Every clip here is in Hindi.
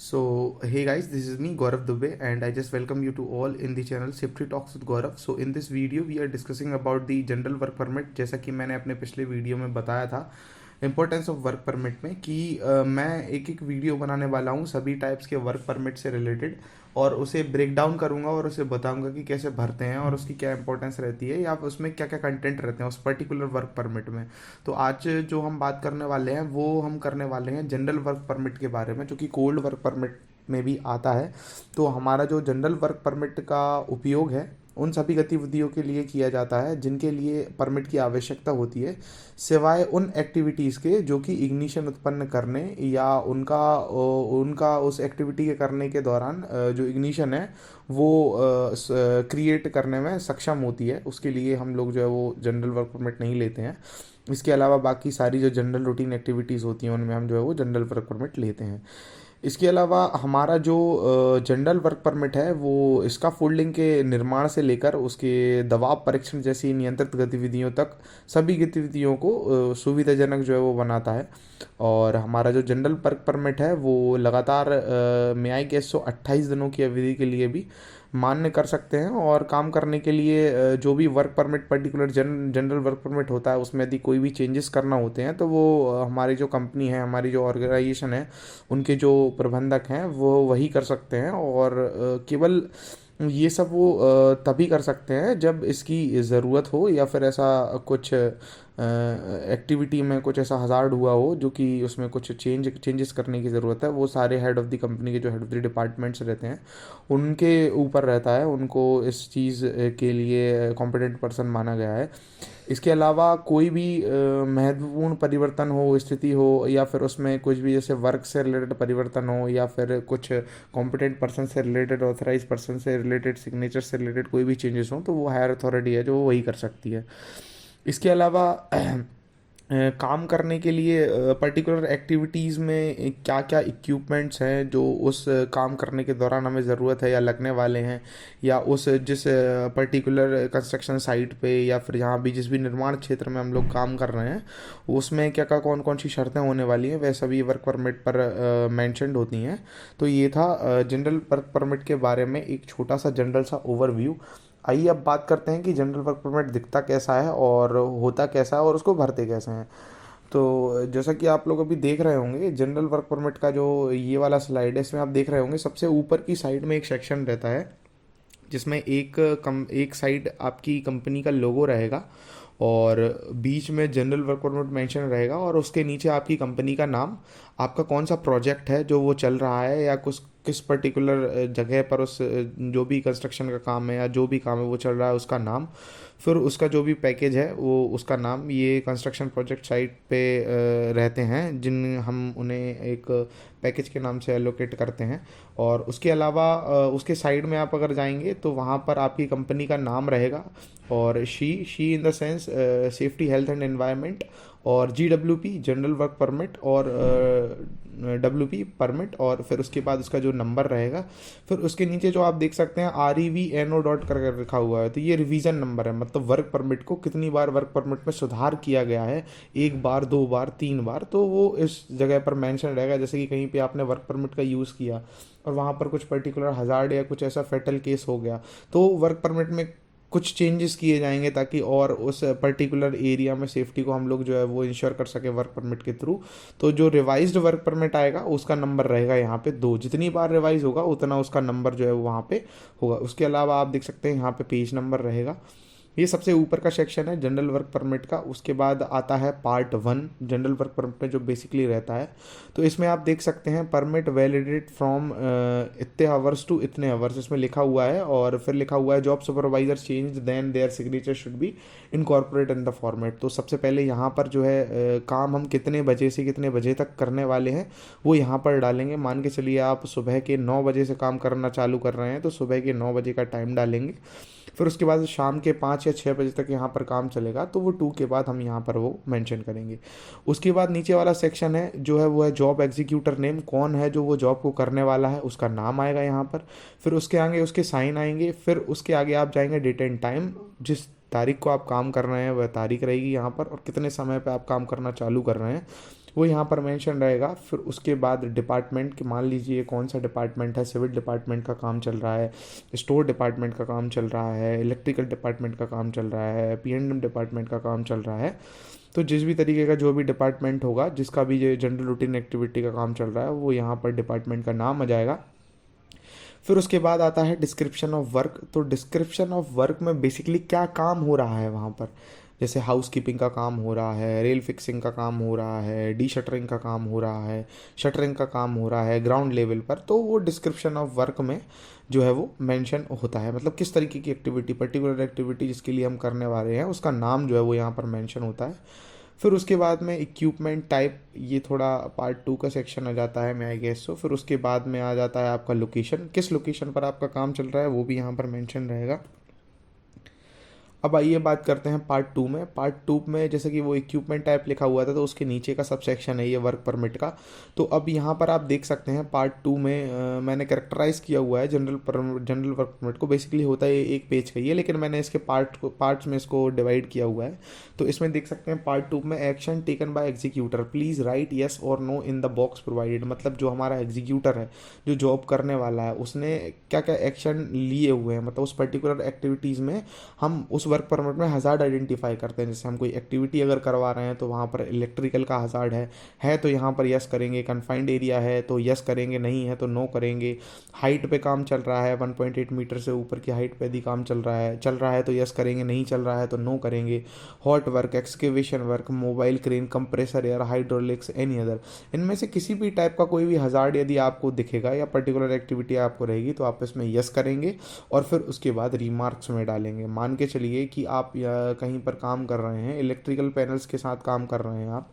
So, hey guys, this is me Gaurav Dubey, and I just welcome you to all in the channel Safety Talks with Gaurav. So, in this video, we are discussing about the general work permit. जैसा कि मैंने अपने पिछले वीडियो में बताया था इम्पोर्टेंस ऑफ वर्क परमिट में कि मैं एक एक वीडियो बनाने वाला हूँ सभी टाइप्स के वर्क परमिट से रिलेटेड, और उसे ब्रेक डाउन करूँगा और उसे बताऊँगा कि कैसे भरते हैं और उसकी क्या इंपॉर्टेंस रहती है या उसमें क्या क्या कंटेंट रहते हैं उस पर्टिकुलर वर्क परमिट में। तो आज जो हम बात करने वाले हैं वो हम करने वाले हैं जनरल वर्क परमिट के बारे में, जो कि कोल्ड वर्क परमिट में भी आता है। तो हमारा जो जनरल वर्क परमिट का उपयोग है उन सभी गतिविधियों के लिए किया जाता है जिनके लिए परमिट की आवश्यकता होती है, सिवाय उन एक्टिविटीज़ के जो कि इग्निशन उत्पन्न करने या उनका उनका उस एक्टिविटी के करने के दौरान जो इग्निशन है वो क्रिएट करने में सक्षम होती है, उसके लिए हम लोग जो है वो जनरल वर्क परमिट नहीं लेते हैं। इसके अलावा बाकी सारी जो जनरल रूटीन एक्टिविटीज़ होती हैं उनमें हम जो है वो जनरल वर्क परमिट लेते हैं। इसके अलावा हमारा जो जनरल वर्क परमिट है वो इसका फोल्डिंग के निर्माण से लेकर उसके दबाव परीक्षण जैसी नियंत्रित गतिविधियों तक सभी गतिविधियों को सुविधाजनक जो है वो बनाता है। और हमारा जो जनरल वर्क परमिट है वो लगातार न्याय के 128 दिनों की अवधि के लिए भी मान्य कर सकते हैं, और काम करने के लिए जो भी work permit particular general work permit होता है उसमें यदि कोई भी चेंजेस करना होते हैं तो वो हमारी जो कंपनी है, हमारी जो ऑर्गेनाइजेशन है, उनके जो प्रबंधक हैं वो वही कर सकते हैं। और केवल ये सब वो तभी कर सकते हैं जब इसकी ज़रूरत हो या फिर ऐसा कुछ एक्टिविटी में कुछ ऐसा हज़ार्ड हुआ हो जो कि उसमें कुछ चेंजेस करने की ज़रूरत है। वो सारे हेड ऑफ़ द कंपनी के जो हेड ऑफ़ द डिपार्टमेंट्स रहते हैं उनके ऊपर रहता है, उनको इस चीज़ के लिए कॉम्पिटेंट पर्सन माना गया है। इसके अलावा कोई भी महत्वपूर्ण परिवर्तन हो, स्थिति हो, या फिर उसमें कुछ भी जैसे वर्क से रिलेटेड परिवर्तन हो या फिर कुछ कॉम्पिटेंट पर्सन से रिलेटेड, ऑथराइज पर्सन से रिलेटेड, सिग्नेचर से रिलेटेड कोई भी चेंजेस हो तो वो हायर अथॉरिटी है जो वही कर सकती है। इसके अलावा काम करने के लिए पर्टिकुलर एक्टिविटीज़ में क्या क्या इक्विपमेंट्स हैं जो उस काम करने के दौरान हमें ज़रूरत है या लगने वाले हैं, या उस जिस पर्टिकुलर कंस्ट्रक्शन साइट पे या फिर जहाँ भी जिस भी निर्माण क्षेत्र में हम लोग काम कर रहे हैं उसमें क्या क्या कौन कौन सी शर्तें होने वाली हैं, वह सभी वर्क परमिट पर मेंशन्ड होती हैं। तो ये था जनरल वर्क परमिट के बारे में एक छोटा सा जनरल सा ओवरव्यू। आइए अब बात करते हैं कि जनरल वर्क परमिट दिखता कैसा है और होता कैसा है और उसको भरते कैसे हैं। तो जैसा कि आप लोग अभी देख रहे होंगे जनरल वर्क परमिट का जो ये वाला स्लाइड है इसमें आप देख रहे होंगे सबसे ऊपर की साइड में एक सेक्शन रहता है जिसमें एक साइड आपकी कंपनी का लोगो रहेगा और बीच में जनरल वर्क परमिट मेंशन रहेगा, और उसके नीचे आपकी कंपनी का नाम, आपका कौन सा प्रोजेक्ट है जो वो चल रहा है या कुछ किस पर्टिकुलर जगह पर उस जो भी कंस्ट्रक्शन का काम है या जो भी काम है वो चल रहा है उसका नाम, फिर उसका जो भी पैकेज है वो उसका नाम। ये कंस्ट्रक्शन प्रोजेक्ट साइट पे रहते हैं जिन हम उन्हें एक पैकेज के नाम से एलोकेट करते हैं। और उसके अलावा उसके साइड में आप अगर जाएंगे तो वहाँ पर आपकी कंपनी का नाम रहेगा, और she in the sense safety health and environment, और GWP जनरल वर्क परमिट, और WP परमिट, और फिर उसके बाद उसका जो नंबर रहेगा। फिर उसके नीचे जो आप देख सकते हैं REVNO डॉट कर रखा हुआ है, तो ये रिवीजन नंबर है, मतलब वर्क परमिट को कितनी बार वर्क परमिट में सुधार किया गया है, एक बार, दो बार, तीन बार, तो वो इस जगह पर मेंशन रहेगा। जैसे कि कहीं पे आपने वर्क परमिट का यूज़ किया और वहाँ पर कुछ पर्टिकुलर हज़ार्ड या कुछ ऐसा फेटल केस हो गया तो वर्क परमिट में कुछ चेंजेस किए जाएंगे ताकि और उस पर्टिकुलर एरिया में सेफ्टी को हम लोग जो है वो इंश्योर कर सके वर्क परमिट के थ्रू। तो जो रिवाइज्ड वर्क परमिट आएगा उसका नंबर रहेगा यहाँ पे 2, जितनी बार रिवाइज होगा उतना उसका नंबर जो है वो वहाँ पे होगा। उसके अलावा आप देख सकते हैं यहाँ पे पेज नंबर रहेगा। ये सबसे ऊपर का सेक्शन है जनरल वर्क परमिट का। उसके बाद आता है पार्ट 1 जनरल वर्क परमिट में जो बेसिकली रहता है। तो इसमें आप देख सकते हैं परमिट वैलिडेट फ्रॉम इतने आवर्स टू इतने आवर्स इसमें लिखा हुआ है, और फिर लिखा हुआ है job supervisor change then their signature should be incorporate in the format. तो सबसे पहले यहाँ पर जो है काम हम कितने बजे से कितने बजे तक करने वाले हैं वो यहाँ पर डालेंगे। मान के चलिए आप सुबह के 9 बजे से काम करना चालू कर रहे हैं तो सुबह के 9 बजे का टाइम डालेंगे। फिर उसके बाद शाम के 5 या 6 बजे तक यहाँ पर काम चलेगा तो वो 2 के बाद हम यहाँ पर वो मेंशन करेंगे। उसके बाद नीचे वाला सेक्शन है जो है वो है जॉब एग्जीक्यूटर नेम, कौन है जो वो जॉब को करने वाला है उसका नाम आएगा यहाँ पर। फिर उसके आगे उसके साइन आएंगे। फिर उसके आगे आप जाएंगे डेट एंड टाइम, जिस तारीख को आप काम कर रहे हैं वह तारीख रहेगी यहाँ पर, और कितने समय पे आप काम करना चालू कर रहे हैं वो यहाँ पर मेंशन रहेगा। फिर उसके बाद डिपार्टमेंट के, मान लीजिए कौन सा डिपार्टमेंट है, सिविल डिपार्टमेंट का काम चल रहा है, स्टोर डिपार्टमेंट का काम चल रहा है, इलेक्ट्रिकल डिपार्टमेंट का काम चल रहा है, P&M डिपार्टमेंट का काम चल रहा है। तो जिस भी तरीके का जो भी डिपार्टमेंट होगा, जिसका भी ये जनरल रूटीन एक्टिविटी का काम चल रहा है, वो यहाँ पर डिपार्टमेंट का नाम आ जाएगा। फिर उसके बाद आता है डिस्क्रिप्शन ऑफ वर्क। तो डिस्क्रिप्शन ऑफ वर्क में बेसिकली क्या काम हो रहा है वहाँ पर, जैसे हाउस कीपिंग का काम हो रहा है, रेल फिक्सिंग का काम हो रहा है, डी शटरिंग का काम हो रहा है, शटरिंग का काम हो रहा है ग्राउंड लेवल पर, तो वो डिस्क्रिप्शन ऑफ वर्क में जो है वो मेंशन होता है। मतलब किस तरीके की एक्टिविटी, पर्टिकुलर एक्टिविटी जिसके लिए हम करने वाले हैं, उसका नाम जो है वो यहाँ पर मेंशन होता है। फिर उसके बाद में इक्विपमेंट टाइप, ये थोड़ा पार्ट 2 का सेक्शन आ जाता है, मैं आई गेस सो। फिर उसके बाद में आ जाता है आपका लोकेशन, किस लोकेशन पर आपका काम चल रहा है वो भी यहाँ पर मेंशन रहेगा। अब आइए बात करते हैं पार्ट 2 में। पार्ट 2 में जैसे कि वो इक्विपमेंट टाइप लिखा हुआ था, तो उसके नीचे का सब सेक्शन है ये वर्क परमिट का। तो अब यहाँ पर आप देख सकते हैं पार्ट 2 में मैंने कैरेक्टराइज किया हुआ है जनरल वर्क परमिट को। बेसिकली होता है एक पेज का ही है, लेकिन मैंने इसके पार्ट्स में इसको डिवाइड किया हुआ है। तो इसमें देख सकते हैं पार्ट 2 में action taken by executor, please write yes और no in the box provided. मतलब जो हमारा एग्जीक्यूटर है, जो जॉब करने वाला है, उसने क्या क्या एक्शन लिए हुए हैं, मतलब उस पर्टिकुलर एक्टिविटीज़ में हम उस वर्क परमिट में हज़ार्ड आइडेंटिफाई करते हैं। जैसे हम कोई एक्टिविटी अगर करवा रहे हैं तो वहाँ पर इलेक्ट्रिकल का हज़ार्ड है तो यहाँ पर यस करेंगे, कन्फाइंड एरिया है तो यस करेंगे, नहीं है तो नो करेंगे। हाइट पे काम चल रहा है, 1.8 मीटर से ऊपर की हाइट पे यदि काम चल रहा है तो यस करेंगे, नहीं चल रहा है तो नो करेंगे। Hot work, excavation work, mobile crane, compressor air, hydraulics, any other, इनमें से किसी भी टाइप का कोई भी हज़ार्ड यदि आपको दिखेगा या पर्टिकुलर एक्टिविटी आपको रहेगी तो आप इसमें यस करेंगे और फिर उसके बाद रिमार्क्स में डालेंगे। मान के चलिए कि आप या कहीं पर काम कर रहे हैं, इलेक्ट्रिकल पैनल्स के साथ काम कर रहे हैं, आप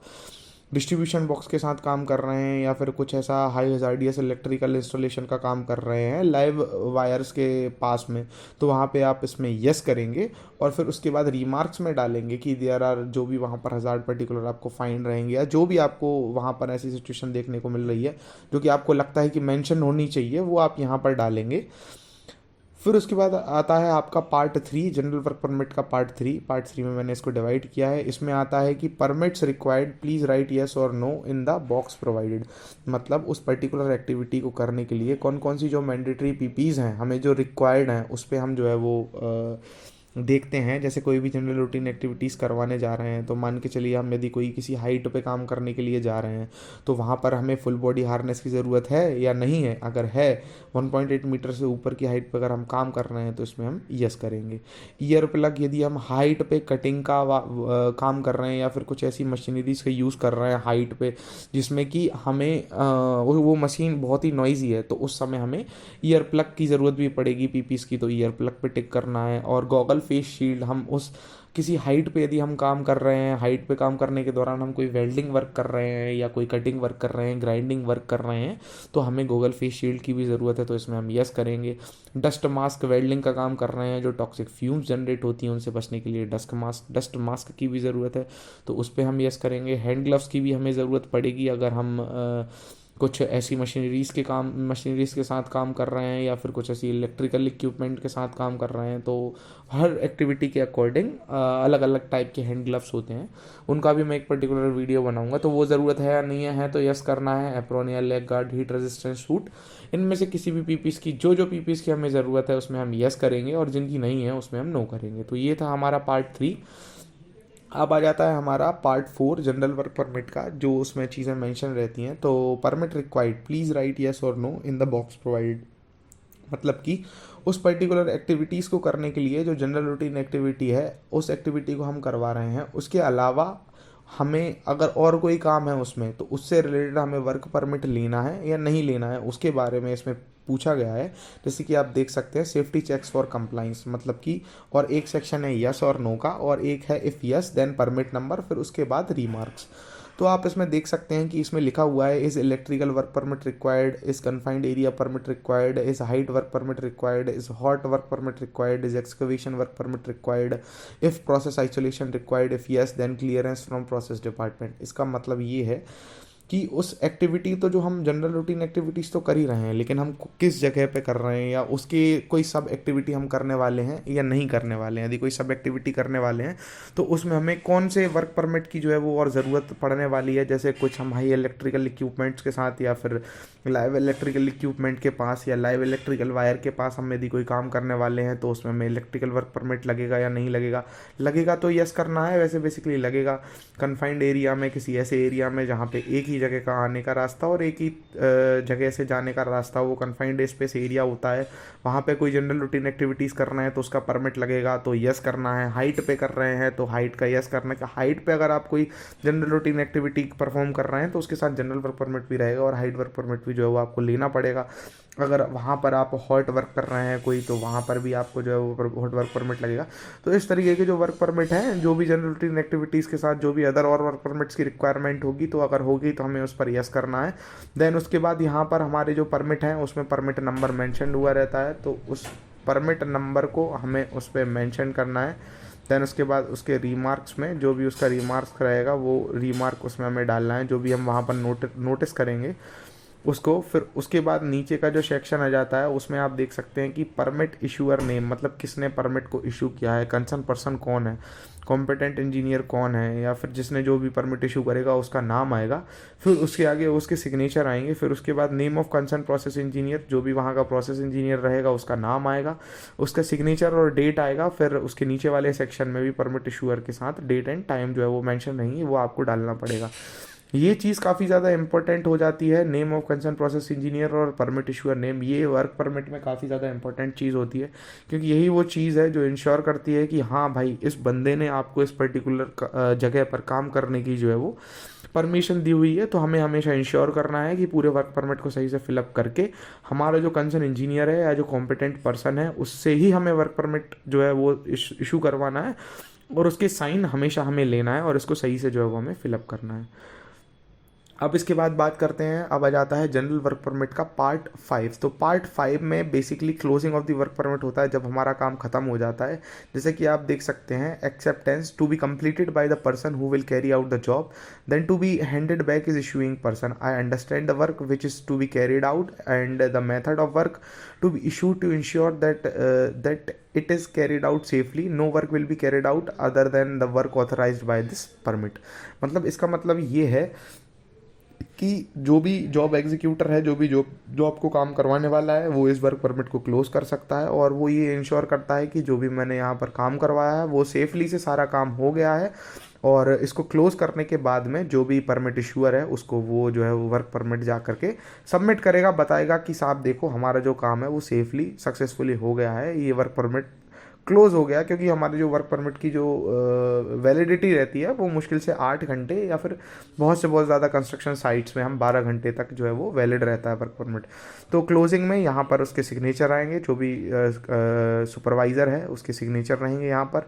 डिस्ट्रीब्यूशन बॉक्स के साथ काम कर रहे हैं, या फिर कुछ ऐसा हाई हजार्डियस इलेक्ट्रिकल इंस्टॉलेशन का काम कर रहे हैं लाइव वायर्स के पास में, तो वहाँ पे आप इसमें यस करेंगे और फिर उसके बाद रिमार्क्स में डालेंगे कि देयर आर, जो भी वहाँ पर हज़ार्ड पर्टिकुलर आपको फाइन रहेंगे या जो भी आपको वहाँ पर ऐसी सिचुएशन देखने को मिल रही है जो कि आपको लगता है कि मेंशन होनी चाहिए, वो आप यहाँ पर डालेंगे। फिर उसके बाद आता है आपका पार्ट 3, जनरल वर्क परमिट का पार्ट 3 में मैंने इसको डिवाइड किया है। इसमें आता है कि permits required, please write yes और no in the box provided. मतलब उस पर्टिकुलर एक्टिविटी को करने के लिए कौन कौन सी जो मैंडेटरी पीपीज़ हैं, हमें जो रिक्वायर्ड हैं, उस पर हम जो है वो देखते हैं। जैसे कोई भी जनरल रूटीन एक्टिविटीज़ करवाने जा रहे हैं, तो मान के चलिए हम यदि कोई किसी हाइट पे काम करने के लिए जा रहे हैं तो वहाँ पर हमें फुल बॉडी हार्नेस की ज़रूरत है या नहीं है। अगर है, 1.8 मीटर से ऊपर की हाइट पे अगर हम काम कर रहे हैं तो इसमें हम यस करेंगे। ईयर प्लग, यदि हम हाइट पे कटिंग का काम कर रहे हैं या फिर कुछ ऐसी मशीनरीज का यूज़ कर रहे हैं हाइट पे जिसमें कि हमें वो मशीन बहुत ही नॉइजी है, तो उस समय हमें ईयर प्लग की ज़रूरत भी पड़ेगी पीपीस की, तो ईयर प्लग पे टिक करना है। और गॉगल फेस शील्ड, हम उस किसी हाइट पे यदि हम काम कर रहे हैं, हाइट पे काम करने के दौरान हम कोई वेल्डिंग वर्क कर रहे हैं या कोई कटिंग वर्क कर रहे हैं, ग्राइंडिंग वर्क कर रहे हैं, तो हमें गॉगल फेस शील्ड की भी ज़रूरत है, तो इसमें हम यस करेंगे। डस्ट मास्क, वेल्डिंग का काम कर रहे हैं, जो टॉक्सिक फ्यूम्स जनरेट होती हैं उनसे बचने के लिए डस्ट मास्क की भी ज़रूरत है, तो उस पर हम यस करेंगे। हैंड ग्लव्स की भी हमें ज़रूरत पड़ेगी अगर हम कुछ ऐसी मशीनरीज़ के साथ काम कर रहे हैं या फिर कुछ ऐसी इलेक्ट्रिकल इक्विपमेंट के साथ काम कर रहे हैं। तो हर एक्टिविटी के अकॉर्डिंग अलग अलग टाइप के हैंड ग्लव्स होते हैं, उनका भी मैं एक पर्टिकुलर वीडियो बनाऊंगा। तो वो ज़रूरत है या नहीं है तो यस करना है। एप्रोन या leg guard, heat resistant suit, इनमें से किसी भी पीपीस की जो पीपीस की हमें ज़रूरत है उसमें हम यस करेंगे और जिनकी नहीं है उसमें हम नो करेंगे। तो ये था हमारा पार्ट 3। अब आ जाता है हमारा पार्ट 4, जनरल वर्क परमिट का, जो उसमें चीज़ें मेंशन रहती हैं। तो permit required, please write yes और no in the box provided. मतलब कि उस पर्टिकुलर एक्टिविटीज़ को करने के लिए जो जनरल रूटीन एक्टिविटी है, उस एक्टिविटी को हम करवा रहे हैं, उसके अलावा हमें अगर और कोई काम है उसमें, तो उससे रिलेटेड हमें वर्क परमिट लेना है या नहीं लेना है, उसके बारे में इसमें पूछा गया है। जैसे कि आप देख सकते हैं सेफ्टी चेक्स फॉर कंप्लाइंस, मतलब कि और एक सेक्शन है यस और नो का, और एक है if yes then permit number, फिर उसके बाद रिमार्क्स। तो आप इसमें देख सकते हैं कि इसमें लिखा हुआ है, is electrical work permit required, is confined area permit required, is height work permit required, is hot work permit required, is excavation work permit required, if process isolation required, if yes then clearance from process department. इसका मतलब ये है कि उस एक्टिविटी तो जो हम जनरल रूटीन एक्टिविटीज़ तो कर ही रहे हैं, लेकिन हम किस जगह पे कर रहे हैं, या उसकी कोई सब एक्टिविटी हम करने वाले हैं या नहीं करने वाले हैं। यदि कोई सब एक्टिविटी करने वाले हैं तो उसमें हमें कौन से वर्क परमिट की जो है वो और ज़रूरत पड़ने वाली है। जैसे कुछ हम हाई इलेक्ट्रिकल इक्विपमेंट्स के साथ, या फिर लाइव इलेक्ट्रिकल इक्विपमेंट के पास, या लाइव इलेक्ट्रिकल वायर के पास हम यदि कोई काम करने वाले हैं तो उसमें हमें इलेक्ट्रिकल वर्क परमिट लगेगा या नहीं लगेगा। लगेगा तो यस करना है, वैसे बेसिकली लगेगा। कन्फाइंड एरिया में, किसी ऐसे एरिया में जहाँ पे एक ही जगह का आने का रास्ता और एक ही जगह से जाने का रास्ता, वो कन्फाइंड स्पेस एरिया होता है, वहाँ पे कोई जनरल रूटीन एक्टिविटीज़ करना है तो उसका परमिट लगेगा, तो यस करना है। हाइट पे कर रहे हैं तो हाइट का यस करना है। हाइट पे अगर आप कोई जनरल रूटीन एक्टिविटी परफॉर्म कर रहे हैं तो उसके साथ जनरल वर्क परमिट भी रहेगा और हाइट वर्क परमिट भी जो है वो आपको लेना पड़ेगा। अगर वहाँ पर आप हॉट वर्क कर रहे हैं कोई, तो वहाँ पर भी आपको जो है वो हॉट वर्क परमिट लगेगा। तो इस तरीके के जो वर्क परमिट हैं, जो भी जनरल रूटीन एक्टिविटीज़ के साथ जो भी अदर और वर्क परमिट्स की रिक्वायरमेंट होगी, तो अगर होगी तो हमें उस पर यस करना है। देन उसके बाद यहाँ पर हमारे जो परमिट हैं उसमें परमिट नंबर मेंशन हुआ रहता है, तो उस परमिट नंबर को हमें उस पर मेंशन करना है। देन उसके बाद उसके रीमार्क्स में जो भी उसका रीमार्क्स रहेगा वो रीमार्क उसमें हमें डालना है, जो भी हम वहाँ पर नोटिस करेंगे उसको। फिर उसके बाद नीचे का जो सेक्शन आ जाता है उसमें आप देख सकते हैं कि परमिट इशूअर नेम, मतलब किसने परमिट को इशू किया है, कंसर्न पर्सन कौन है, कॉम्पिटेंट इंजीनियर कौन है, या फिर जिसने जो भी परमिट इशू करेगा उसका नाम आएगा। फिर उसके आगे उसके सिग्नेचर आएंगे। फिर उसके बाद name of concern process engineer, जो भी वहाँ का प्रोसेस इंजीनियर रहेगा उसका नाम आएगा, उसका सिग्नेचर और डेट आएगा। फिर उसके नीचे वाले सेक्शन में भी परमिट इशूअर के साथ डेट एंड टाइम जो है वो मेंशन रहेंगी, वो आपको डालना पड़ेगा। ये चीज़ काफ़ी ज़्यादा इंपॉर्टेंट हो जाती है, name of concern process engineer और परमिट इशूअर नेम। ये वर्क परमिट में काफ़ी ज़्यादा इंपॉर्टेंट चीज़ होती है, क्योंकि यही वो चीज़ है जो इंश्योर करती है कि हाँ भाई, इस बंदे ने आपको इस पर्टिकुलर जगह पर काम करने की जो है वो परमिशन दी हुई है। तो हमें हमेशा इंश्योर करना है कि पूरे वर्क परमिट को सही से फिलअप करके हमारा जो कंसर्न इंजीनियर है या जो कॉम्पिटेंट पर्सन है उससे ही हमें वर्क परमिट जो है वो इशू करवाना है, और उसके साइन हमेशा हमें लेना है और इसको सही से जो है वो हमें फिलअप करना है। अब इसके बाद बात करते हैं, अब आ जाता है जनरल वर्क परमिट का पार्ट 5। तो पार्ट 5 में basically closing of the work permit होता है, जब हमारा काम खत्म हो जाता है। जैसे कि आप देख सकते हैं, acceptance to be completed by the person who will carry out the job, then to be handed back is issuing person, I understand the work which is to be carried out and the method of work to be issued to ensure that it is carried out safely, no work will be carried out other than the work authorized by this permit। मतलब इसका मतलब ये है कि जो भी जॉब एग्जीक्यूटर है, जो भी जॉब को काम करवाने वाला है, वो इस वर्क परमिट को क्लोज कर सकता है, और वो ये इंश्योर करता है कि जो भी मैंने यहाँ पर काम करवाया है वो सेफली से सारा काम हो गया है। और इसको क्लोज करने के बाद में जो भी परमिट इशूअर है उसको वो जो है वो वर्क परमिट जा करके सबमिट करेगा, बताएगा कि साहब देखो हमारा जो काम है वो सेफली सक्सेसफुली हो गया है, ये वर्क परमिट क्लोज हो गया। क्योंकि हमारे जो वर्क परमिट की जो वैलिडिटी रहती है वो मुश्किल से 8 घंटे, या फिर बहुत से बहुत ज़्यादा कंस्ट्रक्शन साइट्स में हम 12 घंटे तक जो है वो वैलिड रहता है वर्क परमिट। तो क्लोजिंग में यहाँ पर उसके सिग्नेचर आएंगे, जो भी सुपरवाइज़र है उसके सिग्नेचर रहेंगे। यहाँ पर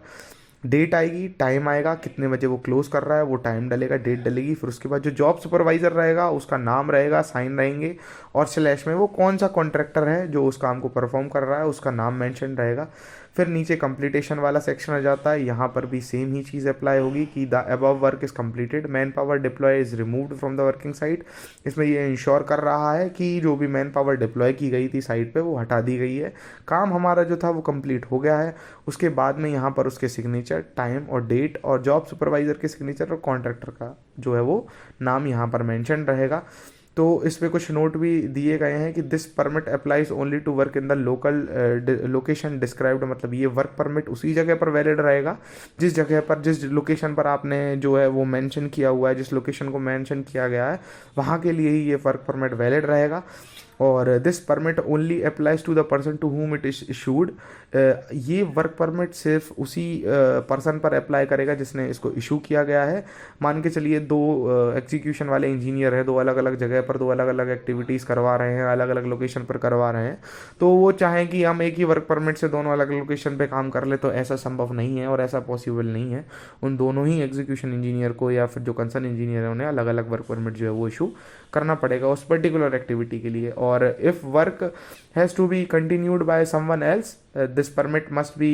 डेट आएगी, टाइम आएगा, कितने बजे वो क्लोज कर रहा है वो टाइम डलेगा, डेट डलेगी। फिर उसके बाद जो जॉब सुपरवाइज़र रहेगा उसका नाम रहेगा, साइन रहेंगे, और स्लैश में वो कौन सा कॉन्ट्रैक्टर है जो उस काम को परफॉर्म कर रहा है उसका नाम मेंशन रहेगा। फिर नीचे कंप्लीटेशन वाला सेक्शन आ जाता है, यहाँ पर भी सेम ही चीज़ अप्लाई होगी कि the above work is completed, man power deploy is removed from the working site. इसमें ये इंश्योर कर रहा है कि जो भी मैन पावर डिप्लॉय की गई थी साइट पे वो हटा दी गई है, काम हमारा जो था वो कंप्लीट हो गया है। उसके बाद में यहाँ पर उसके सिग्नेचर, टाइम और डेट, और जॉब सुपरवाइज़र के सिग्नेचर और कॉन्ट्रैक्टर का जो है वो नाम यहाँ पर मेंशन रहेगा। तो इस पे कुछ नोट भी दिए गए हैं कि this permit applies only to work in the local location described, मतलब ये वर्क परमिट उसी जगह पर वैलिड रहेगा जिस जगह पर, जिस लोकेशन पर आपने जो है वो मेंशन किया हुआ है, जिस लोकेशन को मेंशन किया गया है वहाँ के लिए ही ये वर्क परमिट वैलिड रहेगा। और this permit only applies to the person to whom it is issued, ये वर्क परमिट सिर्फ उसी पर्सन पर अप्लाई करेगा जिसने इसको इशू किया गया है। मान के चलिए 2 एग्जीक्यूशन वाले इंजीनियर हैं, 2 अलग अलग जगह पर 2 अलग अलग एक्टिविटीज़ करवा रहे हैं, अलग अलग लोकेशन पर करवा रहे हैं, तो वो चाहें कि हम एक ही वर्क परमिट से दोनों अलग लोकेशन पे काम कर ले, तो ऐसा संभव नहीं है और ऐसा पॉसिबल नहीं है। उन दोनों ही एग्जीक्यूशन इंजीनियर को या फिर जो कंसर्न इंजीनियर है उन्हें अलग अलग वर्क परमिट जो है वो इशू करना पड़ेगा उस पर्टिकुलर एक्टिविटी के लिए। और if work has to be continued by someone else, this permit must be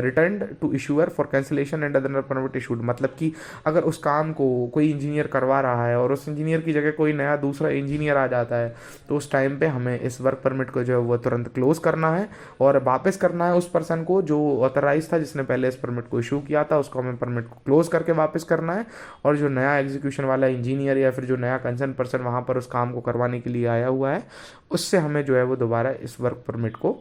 return to issuer for cancellation and other permit issued. मतलब कि अगर उस काम को कोई इंजीनियर करवा रहा है और उस इंजीनियर की जगह कोई नया दूसरा इंजीनियर आ जाता है, तो उस टाइम पे हमें इस वर्क परमिट को जो है वो तुरंत क्लोज करना है और वापस करना है उस पर्सन को जो ऑथराइज था, जिसने पहले इस परमिट को इशू किया था, उसको हमें परमिट को क्लोज करके वापस करना है। और जो नया एग्जीक्यूशन वाला इंजीनियर या फिर जो नया कंसर्न पर्सन वहाँ पर उस काम को करवाने के लिए आया हुआ है, उससे हमें जो है वो दोबारा इस वर्क परमिट को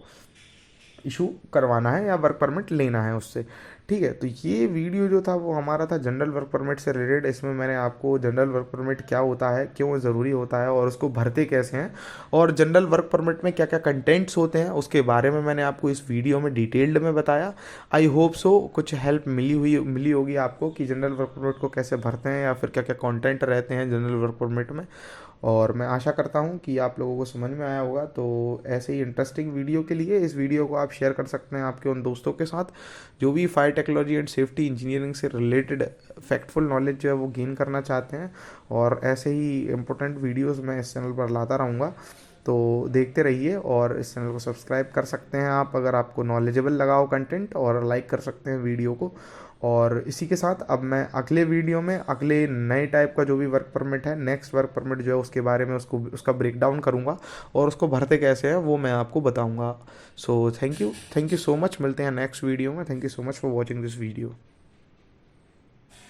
इशू करवाना है या वर्क परमिट लेना है उससे। ठीक है, तो ये वीडियो जो था वो हमारा था जनरल वर्क परमिट से रिलेटेड। इसमें मैंने आपको जनरल वर्क परमिट क्या होता है, क्यों ज़रूरी होता है और उसको भरते कैसे हैं, और जनरल वर्क परमिट में क्या क्या कंटेंट्स होते हैं उसके बारे में मैंने आपको इस वीडियो में डिटेल्ड में बताया। आई होप सो कुछ हेल्प मिली होगी आपको कि जनरल वर्क परमिट को कैसे भरते हैं या फिर क्या क्या कंटेंट रहते हैं जनरल वर्क परमिट में। और मैं आशा करता हूँ कि आप लोगों को समझ में आया होगा। तो ऐसे ही इंटरेस्टिंग वीडियो के लिए इस वीडियो को आप शेयर कर सकते हैं आपके उन दोस्तों के साथ जो भी fire technology and safety engineering से रिलेटेड फैक्टफुल नॉलेज जो है वो गेन करना चाहते हैं। और ऐसे ही इंपॉर्टेंट वीडियोस मैं इस चैनल पर लाता रहूँगा, तो देखते रहिए। और इस चैनल को सब्सक्राइब कर सकते हैं आप अगर आपको नॉलेजेबल लगा हो कंटेंट, और लाइक कर सकते हैं वीडियो को। और इसी के साथ अब मैं अगले वीडियो में अगले नए टाइप का जो भी वर्क परमिट है, नेक्स्ट वर्क परमिट जो है उसके बारे में उसका ब्रेक डाउन करूँगा और उसको भरते कैसे हैं वो मैं आपको बताऊँगा। So thank you so much. मिलते हैं नेक्स्ट वीडियो में। Thank you so much for watching this video.